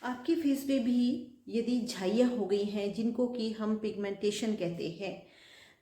आपके फेस पे भी यदि झाइयाँ हो गई हैं जिनको कि हम पिगमेंटेशन कहते हैं,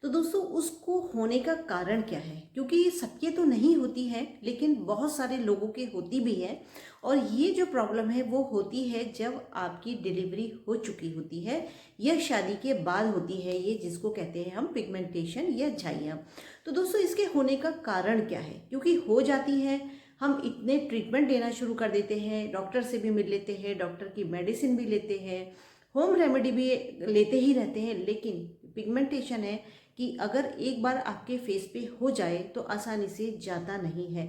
तो दोस्तों उसको होने का कारण क्या है? क्योंकि सबके तो नहीं होती है, लेकिन बहुत सारे लोगों के होती भी है। और ये जो प्रॉब्लम है वो होती है जब आपकी डिलीवरी हो चुकी होती है या शादी के बाद होती है, ये जिसको कहते हैं हम पिगमेंटेशन या झाइयाँ। तो दोस्तों इसके होने का कारण क्या है? क्योंकि हो जाती है, हम इतने ट्रीटमेंट लेना शुरू कर देते हैं, डॉक्टर से भी मिल लेते हैं, डॉक्टर की मेडिसिन भी लेते हैं, होम रेमेडी भी लेते ही रहते हैं, लेकिन पिगमेंटेशन है कि अगर एक बार आपके फेस पे हो जाए तो आसानी से जाता नहीं है।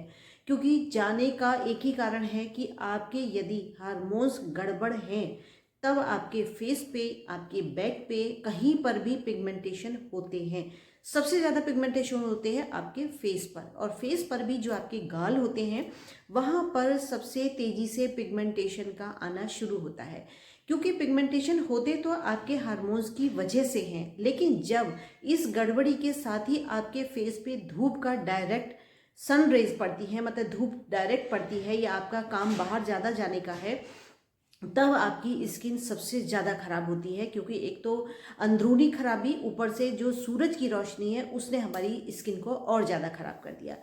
क्योंकि जाने का एक ही कारण है कि आपके यदि हार्मोन्स गड़बड़ हैं, तब आपके फेस पे, आपके बैक पे, कहीं पर भी पिगमेंटेशन होते हैं। सबसे ज़्यादा पिगमेंटेशन होते हैं आपके फेस पर, और फेस पर भी जो आपके गाल होते हैं वहाँ पर सबसे तेज़ी से पिगमेंटेशन का आना शुरू होता है। क्योंकि पिगमेंटेशन होते तो आपके हार्मोन्स की वजह से हैं, लेकिन जब इस गड़बड़ी के साथ ही आपके फेस पे धूप का डायरेक्ट सन रेज पड़ती है, मतलब धूप डायरेक्ट पड़ती है, या आपका काम बाहर ज़्यादा जाने का है, तब आपकी स्किन सबसे ज़्यादा खराब होती है। क्योंकि एक तो अंदरूनी खराबी, ऊपर से जो सूरज की रोशनी है उसने हमारी स्किन को और ज़्यादा खराब कर दिया।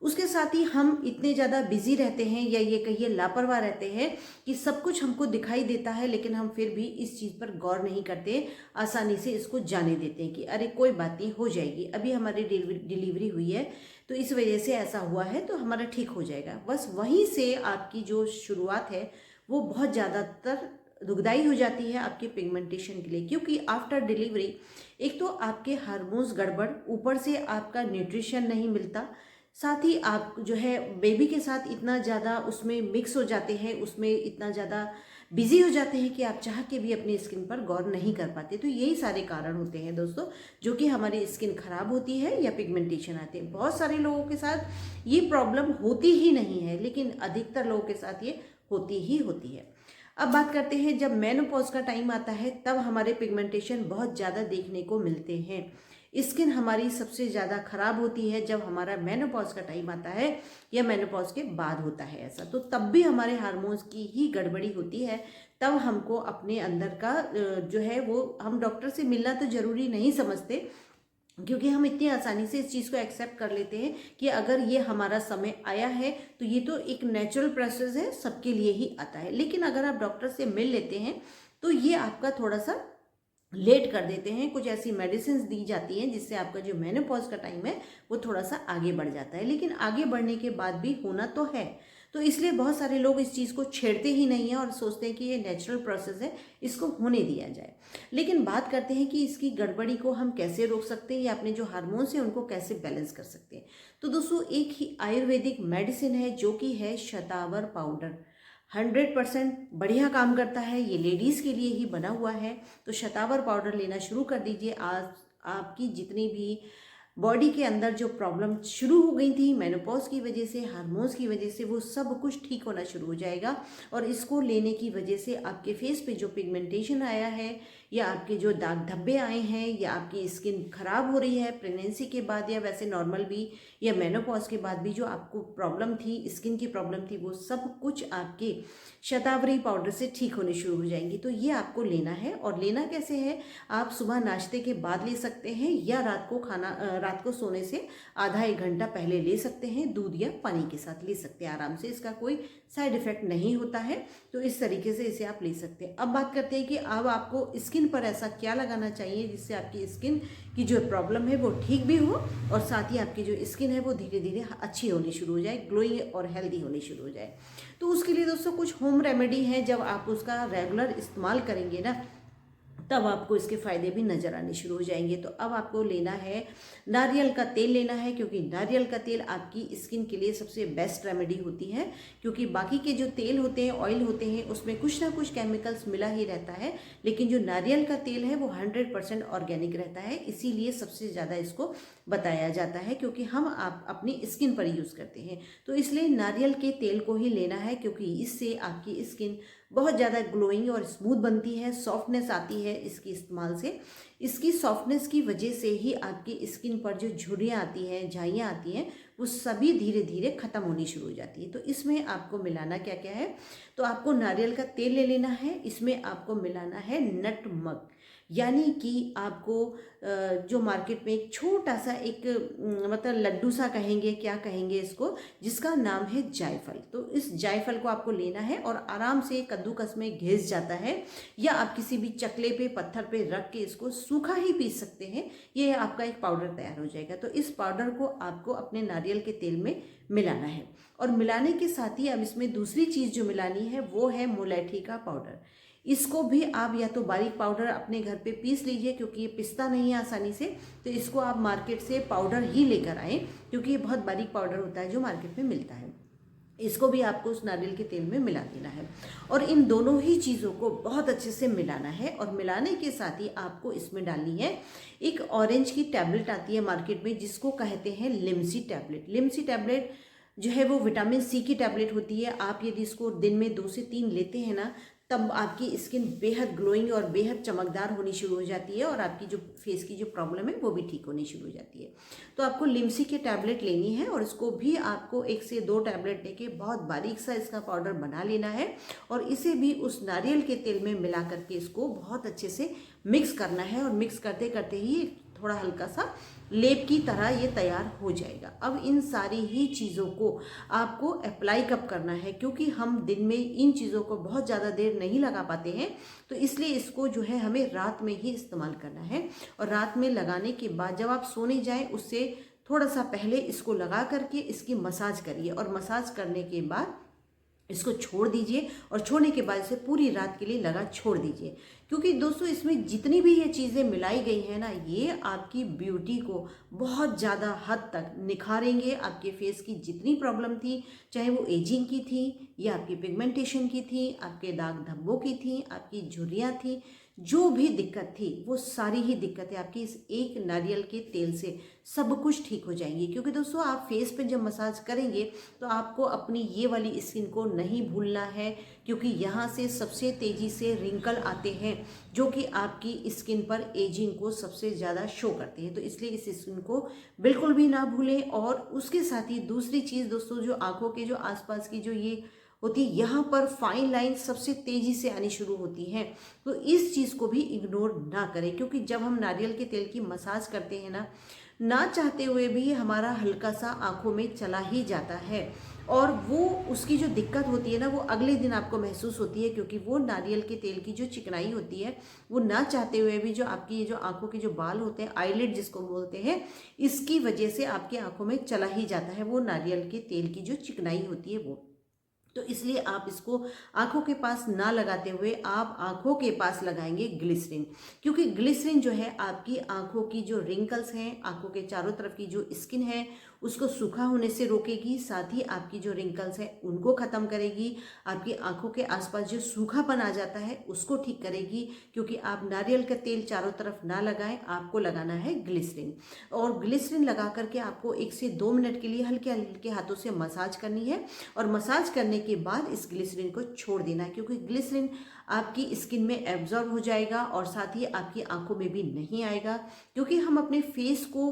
उसके साथ ही हम इतने ज़्यादा बिजी रहते हैं, या ये कहिए लापरवाह रहते हैं, कि सब कुछ हमको दिखाई देता है लेकिन हम फिर भी इस चीज़ पर गौर नहीं करते, आसानी से इसको जाने देते हैं कि अरे कोई बात नहीं, हो जाएगी, अभी हमारी डिलीवरी हुई है तो इस वजह से ऐसा हुआ है तो हमारा ठीक हो जाएगा। बस वहीं से आपकी जो शुरुआत है वो बहुत ज़्यादातर दुखदाई हो जाती है आपके पिगमेंटेशन के लिए। क्योंकि आफ्टर डिलीवरी एक तो आपके हार्मोन्स गड़बड़, ऊपर से आपका न्यूट्रिशन नहीं मिलता, साथ ही आप जो है बेबी के साथ इतना ज़्यादा उसमें मिक्स हो जाते हैं, उसमें इतना ज़्यादा बिजी हो जाते हैं कि आप चाह के भी अपनी स्किन पर गौर नहीं कर पाते। तो यही सारे कारण होते हैं दोस्तों, जो कि हमारी स्किन खराब होती है या पिगमेंटेशन आते हैं। बहुत सारे लोगों के साथ ये प्रॉब्लम होती ही नहीं है, लेकिन अधिकतर लोगों के साथ ये होती ही होती है। अब बात करते हैं, जब मेनोपॉज का टाइम आता है तब हमारे पिगमेंटेशन बहुत ज़्यादा देखने को मिलते हैं। स्किन हमारी सबसे ज़्यादा खराब होती है जब हमारा मेनोपॉज का टाइम आता है या मेनोपॉज के बाद होता है ऐसा, तो तब भी हमारे हार्मोन्स की ही गड़बड़ी होती है। तब हमको अपने अंदर का जो है वो, हम डॉक्टर से मिलना तो ज़रूरी नहीं समझते, क्योंकि हम इतनी आसानी से इस चीज़ को एक्सेप्ट कर लेते हैं कि अगर ये हमारा समय आया है तो ये तो एक नेचुरल प्रोसेस है, सबके लिए ही आता है। लेकिन अगर आप डॉक्टर से मिल लेते हैं तो ये आपका थोड़ा सा लेट कर देते हैं, कुछ ऐसी मेडिसिन दी जाती हैं जिससे आपका जो मेनोपॉज का टाइम है वो थोड़ा सा आगे बढ़ जाता है। लेकिन आगे बढ़ने के बाद भी होना तो है, तो इसलिए बहुत सारे लोग इस चीज़ को छेड़ते ही नहीं हैं और सोचते हैं कि ये नेचुरल प्रोसेस है, इसको होने दिया जाए। लेकिन बात करते हैं कि इसकी गड़बड़ी को हम कैसे रोक सकते हैं या अपने जो हार्मोन्स हैं उनको कैसे बैलेंस कर सकते हैं। तो दोस्तों एक ही आयुर्वेदिक मेडिसिन है जो कि है शतावर पाउडर। 100% बढ़िया काम करता है, ये लेडीज़ के लिए ही बना हुआ है। तो शतावर पाउडर लेना शुरू कर दीजिए। आज आपकी जितनी भी बॉडी के अंदर जो प्रॉब्लम शुरू हो गई थी मेनोपॉज की वजह से, हार्मोन्स की वजह से, वो सब कुछ ठीक होना शुरू हो जाएगा। और इसको लेने की वजह से आपके फेस पे जो पिगमेंटेशन आया है, या आपके जो दाग धब्बे आए हैं, या आपकी स्किन खराब हो रही है प्रेगनेंसी के बाद, या वैसे नॉर्मल भी, या मेनोपॉज के बाद भी जो आपको प्रॉब्लम थी, स्किन की प्रॉब्लम थी, वो सब कुछ आपके शतावरी पाउडर से ठीक होने शुरू हो जाएंगी। तो ये आपको लेना है। और लेना कैसे है, आप सुबह नाश्ते के बाद ले सकते हैं, या रात को सोने से आधा एक घंटा पहले ले सकते हैं, दूध या पानी के साथ ले सकते हैं आराम से, इसका कोई साइड इफेक्ट नहीं होता है। तो इस तरीके से इसे आप ले सकते हैं। अब बात करते हैं कि अब आपको स्किन पर ऐसा क्या लगाना चाहिए जिससे आपकी स्किन की जो प्रॉब्लम है वो ठीक भी हो, और साथ ही आपकी जो स्किन है वो धीरे धीरे अच्छी होनी शुरू हो जाए, ग्लोइंग और हेल्दी होनी शुरू हो जाए। तो उसके लिए दोस्तों कुछ होम रेमेडी है, जब आप उसका रेगुलर इस्तेमाल करेंगे ना, तब आपको इसके फ़ायदे भी नज़र आने शुरू हो जाएंगे। तो अब आपको लेना है नारियल का तेल लेना है, क्योंकि नारियल का तेल आपकी स्किन के लिए सबसे बेस्ट रेमेडी होती है। क्योंकि बाकी के जो तेल होते हैं, ऑयल होते हैं, उसमें कुछ ना कुछ केमिकल्स मिला ही रहता है, लेकिन जो नारियल का तेल है वो 100% ऑर्गेनिक रहता है। इसीलिए सबसे ज़्यादा इसको बताया जाता है, क्योंकि हम आप अपनी स्किन पर यूज़ करते हैं। तो इसलिए नारियल के तेल को ही लेना है, क्योंकि इससे आपकी स्किन बहुत ज़्यादा ग्लोइंग और स्मूथ बनती है, सॉफ्टनेस आती है इसकी इस्तेमाल से। इसकी सॉफ्टनेस की वजह से ही आपकी स्किन पर जो झुर्रियाँ आती हैं, झाइयाँ आती हैं, वो सभी धीरे धीरे ख़त्म होनी शुरू हो जाती है। तो इसमें आपको मिलाना क्या क्या है, तो आपको नारियल का तेल ले लेना है, इसमें आपको मिलाना है नटमग, यानी कि आपको जो मार्केट में एक छोटा सा एक मतलब लड्डू सा कहेंगे, क्या कहेंगे इसको, जिसका नाम है जायफल। तो इस जायफल को आपको लेना है और आराम से कद्दूकस में घिस जाता है, या आप किसी भी चकले पे पत्थर पे रख के इसको सूखा ही पीस सकते हैं। ये आपका एक पाउडर तैयार हो जाएगा। तो इस पाउडर को आपको अपने नारियल के तेल में मिलाना है, और मिलाने के साथ ही अब इसमें दूसरी चीज़ जो मिलानी है वो है मुलैठी का पाउडर। इसको भी आप या तो बारीक पाउडर अपने घर पे पीस लीजिए, क्योंकि ये पिसता नहीं है आसानी से, तो इसको आप मार्केट से पाउडर ही लेकर आएँ, क्योंकि ये बहुत बारीक पाउडर होता है जो मार्केट में मिलता है। इसको भी आपको उस नारियल के तेल में मिला देना है, और इन दोनों ही चीज़ों को बहुत अच्छे से मिलाना है। और मिलाने के साथ ही आपको इसमें डालनी है एक ऑरेंज की टैबलेट आती है मार्केट में, जिसको कहते हैं लिम्सी टैबलेट। लिम्सी टैबलेट जो है वो विटामिन सी की टैबलेट होती है। आप यदि इसको दिन में 2 से 3 लेते हैं ना, तब आपकी स्किन बेहद ग्लोइंग और बेहद चमकदार होनी शुरू हो जाती है, और आपकी जो फेस की जो प्रॉब्लम है वो भी ठीक होनी शुरू हो जाती है। तो आपको लिम्सी की टैबलेट लेनी है, और इसको भी आपको 1 से 2 टैबलेट लेके बहुत बारीक सा इसका पाउडर बना लेना है, और इसे भी उस नारियल के तेल में मिला करके इसको बहुत अच्छे से मिक्स करना है। और मिक्स करते करते ही थोड़ा हल्का सा लेप की तरह ये तैयार हो जाएगा। अब इन सारी ही चीज़ों को आपको अप्लाई कब करना है, क्योंकि हम दिन में इन चीज़ों को बहुत ज़्यादा देर नहीं लगा पाते हैं, तो इसलिए इसको जो है हमें रात में ही इस्तेमाल करना है। और रात में लगाने के बाद जब आप सोने जाएं, उससे थोड़ा सा पहले इसको लगा करके इसकी मसाज करिए, और मसाज करने के बाद इसको छोड़ दीजिए, और छोड़ने के बाद इसे पूरी रात के लिए लगा छोड़ दीजिए। क्योंकि दोस्तों इसमें जितनी भी ये चीज़ें मिलाई गई हैं ना, ये आपकी ब्यूटी को बहुत ज़्यादा हद तक निखारेंगे। आपके फेस की जितनी प्रॉब्लम थी, चाहे वो एजिंग की थी या आपकी पिगमेंटेशन की थी, आपके दाग धब्बों की थी, आपकी झुर्रियाँ थी, जो भी दिक्कत थी वो सारी ही दिक्कतें आपकी इस एक नारियल के तेल से सब कुछ ठीक हो जाएंगी। क्योंकि दोस्तों आप फेस पे जब मसाज करेंगे तो आपको अपनी ये वाली स्किन को नहीं भूलना है, क्योंकि यहाँ से सबसे तेज़ी से रिंकल आते हैं, जो कि आपकी स्किन पर एजिंग को सबसे ज़्यादा शो करते हैं। तो इसलिए इस स्किन को बिल्कुल भी ना भूलें। और उसके साथ ही दूसरी चीज़ दोस्तों, जो आँखों के जो आसपास की जो ये होती है, यहाँ पर फाइन लाइन सबसे तेज़ी से आनी शुरू होती हैं। तो इस चीज़ को भी इग्नोर ना करें, क्योंकि जब हम नारियल के तेल की मसाज करते हैं ना चाहते हुए भी हमारा हल्का सा आँखों में चला ही जाता है, और वो उसकी जो दिक्कत होती है ना, वो अगले दिन आपको महसूस होती है। क्योंकि वो नारियल के तेल की जो चिकनाई होती है, वो ना चाहते हुए भी जो आपकी ये जो आँखों के जो बाल होते हैं, आईलिड जिसको बोलते हैं, इसकी वजह से आपकी आँखों में चला ही जाता है वो नारियल के तेल की जो चिकनाई होती है वो। तो इसलिए आप इसको आँखों के पास ना लगाते हुए आप आँखों के पास लगाएंगे ग्लिसरीन, क्योंकि ग्लिसरीन जो है आपकी आँखों की जो रिंकल्स हैं, आँखों के चारों तरफ की जो स्किन है उसको सूखा होने से रोकेगी, साथ ही आपकी जो रिंकल्स हैं उनको ख़त्म करेगी, आपकी आँखों के आसपास जो सूखापन आ जाता है उसको ठीक करेगी। क्योंकि आप नारियल का तेल चारों तरफ ना लगाएं, आपको लगाना है ग्लिसरीन, और ग्लिसरीन लगा करके आपको 1 से 2 मिनट के लिए हल्के हल्के हाथों से मसाज करनी है, और मसाज करने के बाद इस ग्लिसरीन को छोड़ देना है। क्योंकि ग्लिसरीन आपकी स्किन में एब्जॉर्ब हो जाएगा, और साथ ही आपकी आंखों में भी नहीं आएगा। क्योंकि हम अपने फेस को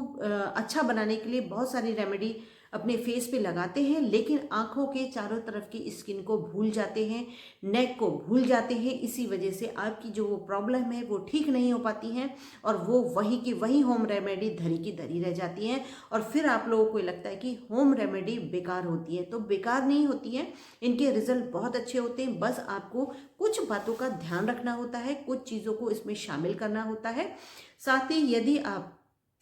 अच्छा बनाने के लिए बहुत सारी रेमेडी अपने फेस पे लगाते हैं, लेकिन आंखों के चारों तरफ की स्किन को भूल जाते हैं, नेक को भूल जाते हैं। इसी वजह से आपकी जो वो प्रॉब्लम है वो ठीक नहीं हो पाती हैं, और वो वही की वही होम रेमेडी धरी की धरी रह जाती हैं, और फिर आप लोगों को लगता है कि होम रेमेडी बेकार होती है। तो बेकार नहीं होती है, इनके रिजल्ट बहुत अच्छे होते हैं। बस आपको कुछ बातों का ध्यान रखना होता है, कुछ चीज़ों को इसमें शामिल करना होता है। साथ ही यदि आप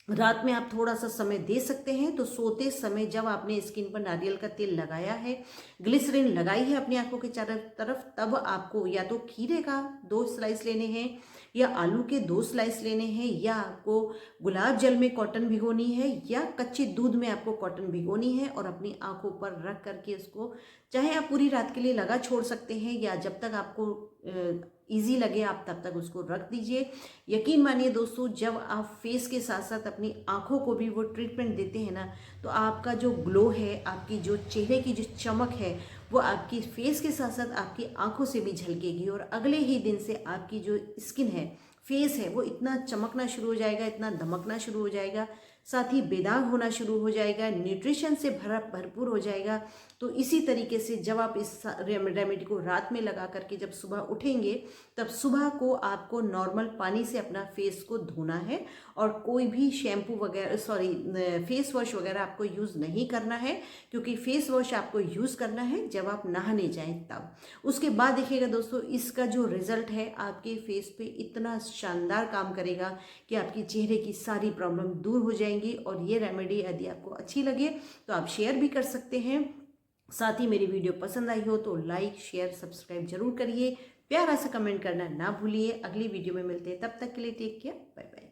रात में आप थोड़ा सा समय दे सकते हैं, तो सोते समय जब आपने स्किन पर नारियल का तेल लगाया है, ग्लिसरीन लगाई है अपनी आंखों के चारों तरफ, तब आपको या तो खीरे का 2 स्लाइस लेने हैं, या आलू के 2 स्लाइस लेने हैं, या आपको गुलाब जल में कॉटन भिगोनी है, या कच्चे दूध में आपको कॉटन भिगोनी है, और अपनी आंखों पर रख करके उसको चाहे आप पूरी रात के लिए लगा छोड़ सकते हैं, या जब तक आपको ईजी लगे आप तब तक उसको रख दीजिए। यकीन मानिए दोस्तों, जब आप फेस के साथ साथ अपनी आंखों को भी वो ट्रीटमेंट देते हैं ना, तो आपका जो ग्लो है, आपकी जो चेहरे की जो चमक है, वो आपकी फेस के साथ साथ आपकी आंखों से भी झलकेगी, और अगले ही दिन से आपकी जो स्किन है, फेस है, वो इतना चमकना शुरू हो जाएगा, इतना दमकना शुरू हो जाएगा। साथ ही बेदाग होना शुरू हो जाएगा, न्यूट्रिशन से भरपूर हो जाएगा। तो इसी तरीके से जब आप इस रेमेडी को रात में लगा करके जब सुबह उठेंगे, तब सुबह को आपको नॉर्मल पानी से अपना फेस को धोना है और कोई भी शैम्पू वगैरह फेस वॉश वगैरह आपको यूज़ नहीं करना है, क्योंकि फेस वॉश आपको यूज़ करना है जब आप नहाने जाएं तब। उसके बाद देखिएगा दोस्तों, इसका जो रिजल्ट है आपके फेस पे इतना शानदार काम करेगा कि आपके चेहरे की सारी प्रॉब्लम दूर हो जाएंगी। और ये रेमेडी यदि आपको अच्छी लगे तो आप शेयर भी कर सकते हैं। साथ ही मेरी वीडियो पसंद आई हो तो लाइक शेयर सब्सक्राइब जरूर करिए, प्यारा सा कमेंट करना ना भूलिए। अगली वीडियो में मिलते हैं, तब तक के लिए टेक केयर, बाय बाय।